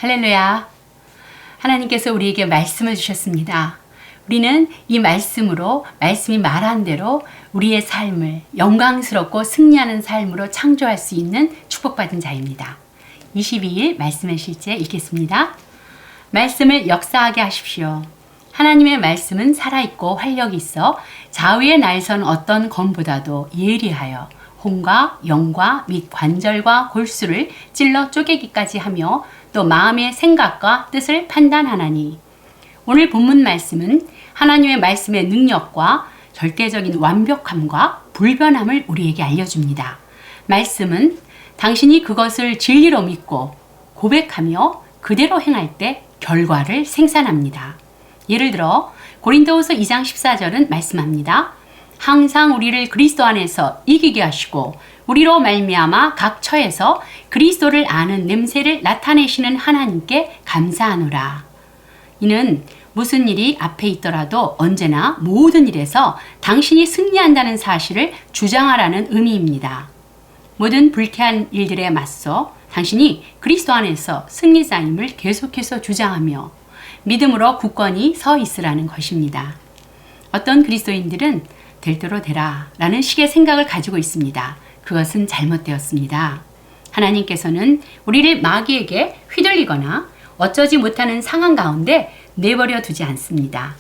할렐루야. 하나님께서 우리에게 말씀을 주셨습니다. 우리는 이 말씀으로 말씀이 말한 대로 우리의 삶을 영광스럽고 승리하는 삶으로 창조할 수 있는 축복받은 자입니다. 22일 말씀의 실제 읽겠습니다. 말씀을 역사하게 하십시오. 하나님의 말씀은 살아있고 활력이 있어 좌우에 날선 어떤 검보다도 예리하여 혼과 영과 및 관절과 골수를 찔러 쪼개기까지 하며 또 마음의 생각과 뜻을 판단하나니. 오늘 본문 말씀은 하나님의 말씀의 능력과 절대적인 완벽함과 불변함을 우리에게 알려줍니다. 말씀은 당신이 그것을 진리로 믿고 고백하며 그대로 행할 때 결과를 생산합니다. 예를 들어 고린도후서 2장 14절은 말씀합니다. 항상 우리를 그리스도 안에서 이기게 하시고 우리로 말미암아 각 처에서 그리스도를 아는 냄새를 나타내시는 하나님께 감사하노라. 이는 무슨 일이 앞에 있더라도 언제나 모든 일에서 당신이 승리한다는 사실을 주장하라는 의미입니다. 모든 불쾌한 일들에 맞서 당신이 그리스도 안에서 승리자임을 계속해서 주장하며 믿음으로 굳건히 서 있으라는 것입니다. 어떤 그리스도인들은 될 대로 되라 라는 식의 생각을 가지고 있습니다. 그것은 잘못되었습니다. 하나님께서는 우리를 마귀에게 휘둘리거나 어쩌지 못하는 상황 가운데 내버려 두지 않습니다.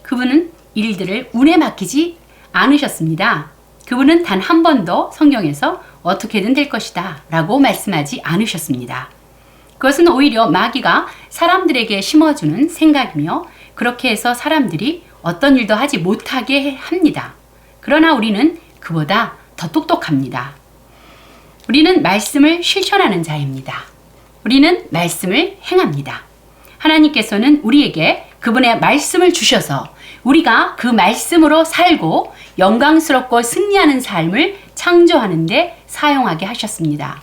그분은 일들을 운에 맡기지 않으셨습니다. 그분은 단 한 번도 성경에서 어떻게든 될 것이다 라고 말씀하지 않으셨습니다. 그것은 오히려 마귀가 사람들에게 심어주는 생각이며 그렇게 해서 사람들이 어떤 일도 하지 못하게 합니다. 그러나 우리는 그보다 더 똑똑합니다. 우리는 말씀을 실천하는 자입니다. 우리는 말씀을 행합니다. 하나님께서는 우리에게 그분의 말씀을 주셔서 우리가 그 말씀으로 살고 영광스럽고 승리하는 삶을 창조하는 데 사용하게 하셨습니다.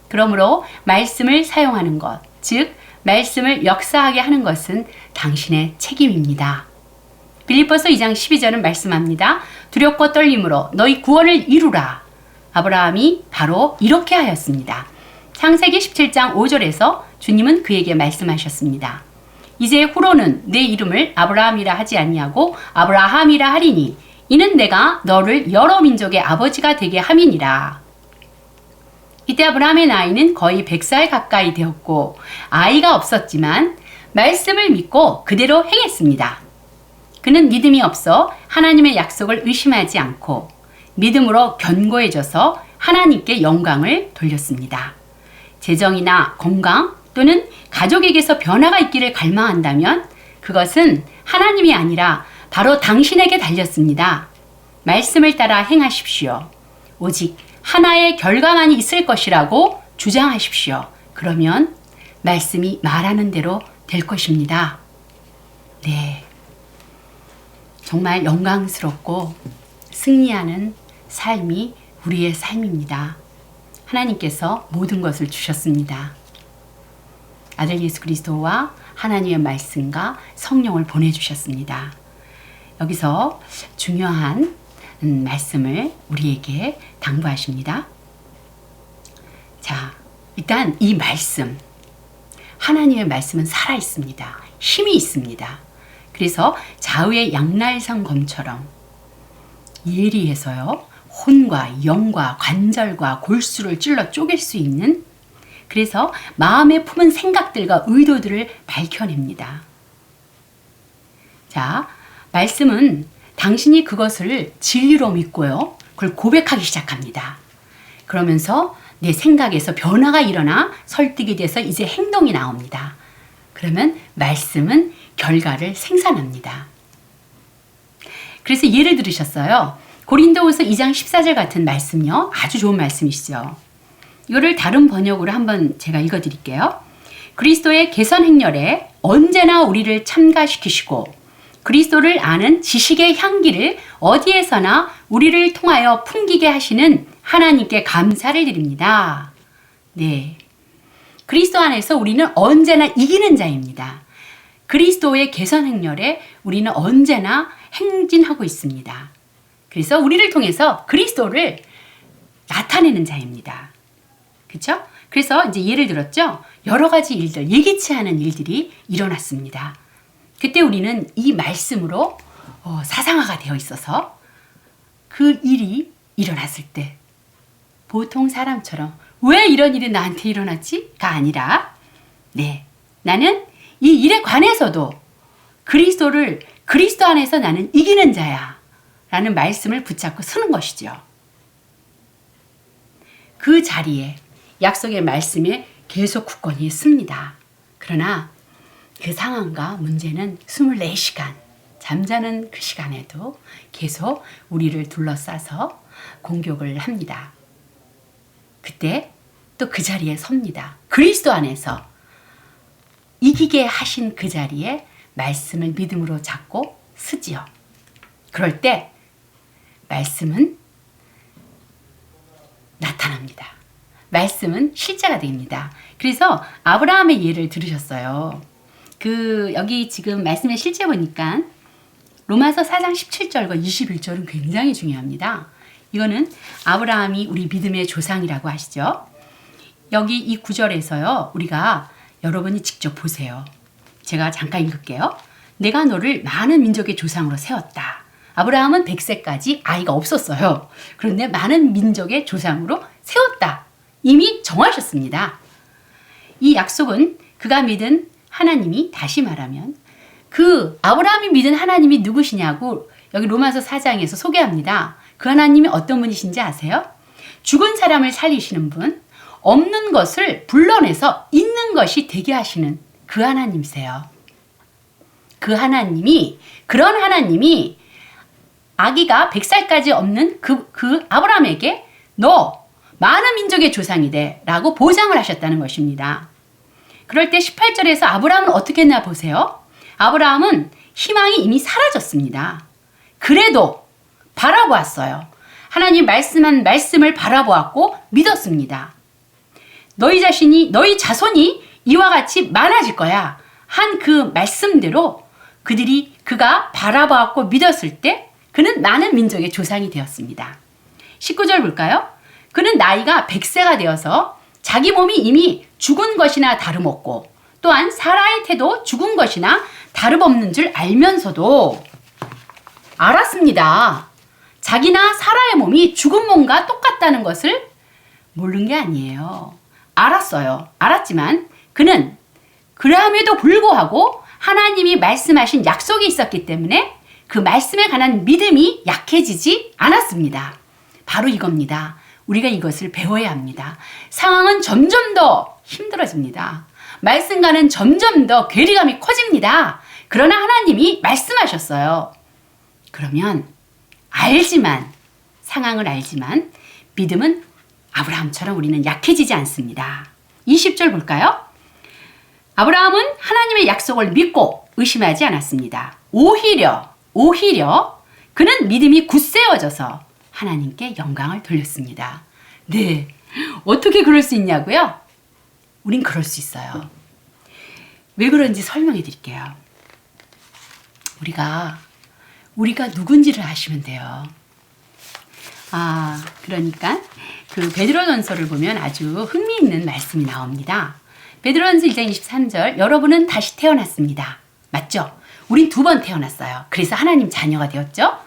그러므로 말씀을 사용하는 것, 즉 말씀을 역사하게 하는 것은 당신의 책임입니다. 빌립보서 2장 12절은 말씀합니다. 두렵고 떨림으로 너희 구원을 이루라. 아브라함이 바로 이렇게 하였습니다. 창세기 17장 5절에서 주님은 그에게 말씀하셨습니다. 이제 후로는 내 이름을 아브라함이라 하지 아니하고 아브라함이라 하리니 이는 내가 너를 여러 민족의 아버지가 되게 함이니라. 이때 아브라함의 나이는 거의 100살 가까이 되었고 아이가 없었지만 말씀을 믿고 그대로 행했습니다. 그는 믿음이 없어 하나님의 약속을 의심하지 않고 믿음으로 견고해져서 하나님께 영광을 돌렸습니다. 재정이나 건강 또는 가족에게서 변화가 있기를 갈망한다면 그것은 하나님이 아니라 바로 당신에게 달렸습니다. 말씀을 따라 행하십시오. 오직 하나의 결과만이 있을 것이라고 주장하십시오. 그러면 말씀이 말하는 대로 될 것입니다. 네. 정말 영광스럽고 승리하는 삶이 우리의 삶입니다. 하나님께서 모든 것을 주셨습니다. 아들 예수 그리스도와 하나님의 말씀과 성령을 보내주셨습니다. 여기서 중요한 말씀을 우리에게 당부하십니다. 자, 일단 이 말씀, 하나님의 말씀은 살아있습니다. 힘이 있습니다. 그래서 좌우의 양날성 검처럼 예리해서요, 혼과 영과 관절과 골수를 찔러 쪼갤 수 있는, 그래서 마음에 품은 생각들과 의도들을 밝혀냅니다. 자, 말씀은 당신이 그것을 진리로 믿고요, 그걸 고백하기 시작합니다. 그러면서 내 생각에서 변화가 일어나 설득이 돼서 이제 행동이 나옵니다. 그러면 말씀은 결과를 생산합니다. 그래서 예를 들으셨어요. 고린도후서 2장 14절 같은 말씀요. 아주 좋은 말씀이시죠. 이거를 다른 번역으로 한번 제가 읽어드릴게요. 그리스도의 개선 행렬에 언제나 우리를 참가시키시고 그리스도를 아는 지식의 향기를 어디에서나 우리를 통하여 풍기게 하시는 하나님께 감사를 드립니다. 네, 그리스도 안에서 우리는 언제나 이기는 자입니다. 그리스도의 개선 행렬에 우리는 언제나 행진하고 있습니다. 그래서 우리를 통해서 그리스도를 나타내는 자입니다. 그렇죠? 그래서 이제 예를 들었죠. 여러 가지 일들, 예기치 않은 일들이 일어났습니다. 그때 우리는 이 말씀으로 사상화가 되어 있어서 그 일이 일어났을 때 보통 사람처럼 왜 이런 일이 나한테 일어났지?가 아니라 나는 이 일에 관해서도 그리스도 안에서 나는 이기는 자야 라는 말씀을 붙잡고 서는 것이죠. 그 자리에 약속의 말씀에 계속 굳건히 씁니다. 그러나 그 상황과 문제는 24시간 잠자는 그 시간에도 계속 우리를 둘러싸서 공격을 합니다. 그때 또 그 자리에 섭니다. 그리스도 안에서 이기게 하신 그 자리에 말씀을 믿음으로 잡고 쓰지요. 그럴 때 말씀은 나타납니다. 말씀은 실제가 됩니다. 그래서 아브라함의 예를 들으셨어요. 여기 지금 말씀의 실제 보니까 로마서 4장 17절과 21절은 굉장히 중요합니다. 이거는 아브라함이 우리 믿음의 조상이라고 하시죠. 여기 이 구절에서요. 우리가 여러분이 직접 보세요. 제가 잠깐 읽을게요. 내가 너를 많은 민족의 조상으로 세웠다. 아브라함은 100세까지 아이가 없었어요. 그런데 많은 민족의 조상으로 세웠다. 이미 정하셨습니다. 이 약속은 그가 믿은 하나님이, 다시 말하면 그 아브라함이 믿은 하나님이 누구시냐고 여기 로마서 4장에서 소개합니다. 그 하나님이 어떤 분이신지 아세요? 죽은 사람을 살리시는 분, 없는 것을 불러내서 있는 것이 되게 하시는 그 하나님이세요. 그런 하나님이 아기가 100살까지 없는 그 아브라함에게 너 많은 민족의 조상이 돼 라고 보장을 하셨다는 것입니다. 그럴 때 18절에서 아브라함은 어떻게 했나 보세요. 아브라함은 희망이 이미 사라졌습니다. 그래도 바라보았어요. 하나님 말씀한 말씀을 바라보았고 믿었습니다. 너희 자손이 이와 같이 많아질 거야 한 그 말씀대로 그가 바라보았고 믿었을 때 그는 많은 민족의 조상이 되었습니다. 19절 볼까요? 그는 나이가 100세가 되어서 자기 몸이 이미 죽은 것이나 다름없고 또한 사라의 태도 죽은 것이나 다름없는 줄 알면서도 알았습니다. 자기나 사라의 몸이 죽은 몸과 똑같다는 것을 모르는 게 아니에요. 알았어요. 알았지만 그는 그럼에도 불구하고 하나님이 말씀하신 약속이 있었기 때문에 그 말씀에 관한 믿음이 약해지지 않았습니다. 바로 이겁니다. 우리가 이것을 배워야 합니다. 상황은 점점 더 힘들어집니다. 말씀과는 점점 더 괴리감이 커집니다. 그러나 하나님이 말씀하셨어요. 그러면 상황을 알지만 믿음은 아브라함처럼 우리는 약해지지 않습니다. 20절 볼까요? 아브라함은 하나님의 약속을 믿고 의심하지 않았습니다. 오히려 그는 믿음이 굳세어져서 하나님께 영광을 돌렸습니다. 네, 어떻게 그럴 수 있냐고요? 우린 그럴 수 있어요. 왜 그런지 설명해 드릴게요. 우리가 누군지를 아시면 돼요. 그러니까 그 베드로전서를 보면 아주 흥미있는 말씀이 나옵니다. 베드로전서 1장 23절, 여러분은 다시 태어났습니다. 맞죠? 우린 2번 태어났어요. 그래서 하나님 자녀가 되었죠?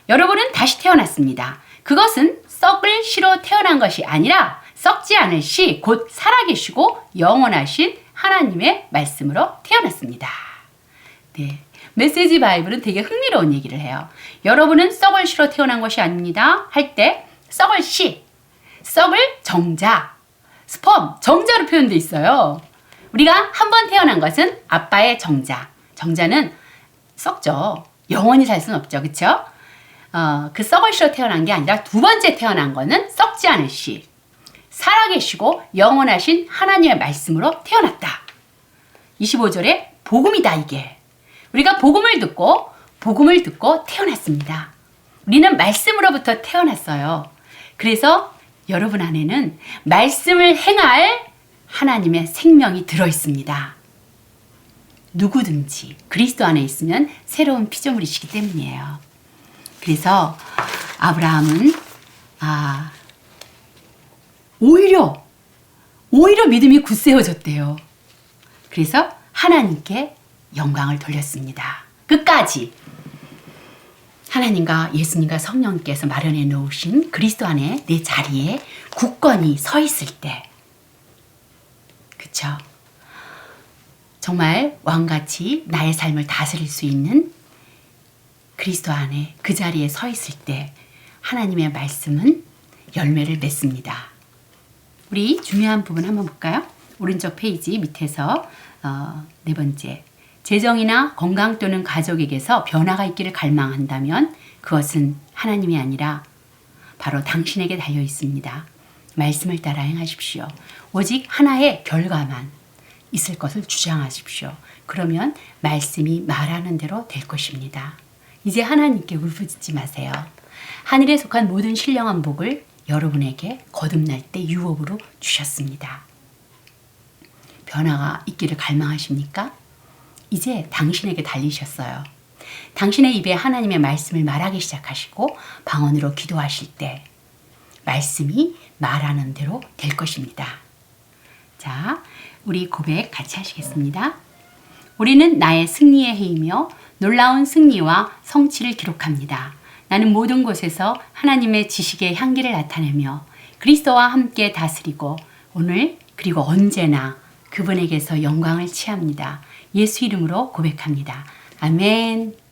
여러분은 다시 태어났습니다. 그것은 썩을 씨로 태어난 것이 아니라 썩지 않을 씨, 곧 살아계시고 영원하신 하나님의 말씀으로 태어났습니다. 네. 메시지 바이블은 되게 흥미로운 얘기를 해요. 여러분은 썩을 씨로 태어난 것이 아닙니다. 할 때 썩을 씨, 썩을 정자, 스펌, 정자로 표현되어 있어요. 우리가 한 번 태어난 것은 아빠의 정자. 정자는 썩죠. 영원히 살 수는 없죠. 그렇죠? 그 썩을 씨로 태어난 게 아니라 2번째 태어난 거는 썩지 않을 씨, 살아계시고 영원하신 하나님의 말씀으로 태어났다. 25절에 복음이다 이게. 우리가 복음을 듣고 태어났습니다. 우리는 말씀으로부터 태어났어요. 그래서 여러분 안에는 말씀을 행할 하나님의 생명이 들어있습니다. 누구든지 그리스도 안에 있으면 새로운 피조물이시기 때문이에요. 그래서 아브라함은 오히려 오히려 믿음이 굳세워졌대요. 그래서 하나님께 영광을 돌렸습니다. 끝까지 하나님과 예수님과 성령께서 마련해 놓으신 그리스도 안에 내 자리에 굳건히 서 있을 때, 그쵸? 정말 왕같이 나의 삶을 다스릴 수 있는 그리스도 안에 그 자리에 서 있을 때 하나님의 말씀은 열매를 맺습니다. 우리 중요한 부분 한번 볼까요? 오른쪽 페이지 밑에서 네 번째, 재정이나 건강 또는 가족에게서 변화가 있기를 갈망한다면 그것은 하나님이 아니라 바로 당신에게 달려 있습니다. 말씀을 따라 행하십시오. 오직 하나의 결과만 있을 것을 주장하십시오. 그러면 말씀이 말하는 대로 될 것입니다. 이제 하나님께 울부짖지 마세요. 하늘에 속한 모든 신령한 복을 여러분에게 거듭날 때 유업으로 주셨습니다. 변화가 있기를 갈망하십니까? 이제 당신에게 달리셨어요. 당신의 입에 하나님의 말씀을 말하기 시작하시고 방언으로 기도하실 때 말씀이 말하는 대로 될 것입니다. 자, 우리 고백 같이 하시겠습니다. 우리는 나의 승리의 해이며 놀라운 승리와 성취를 기록합니다. 나는 모든 곳에서 하나님의 지식의 향기를 나타내며 그리스도와 함께 다스리고 오늘 그리고 언제나 그분에게서 영광을 취합니다. 예수 이름으로 고백합니다. 아멘.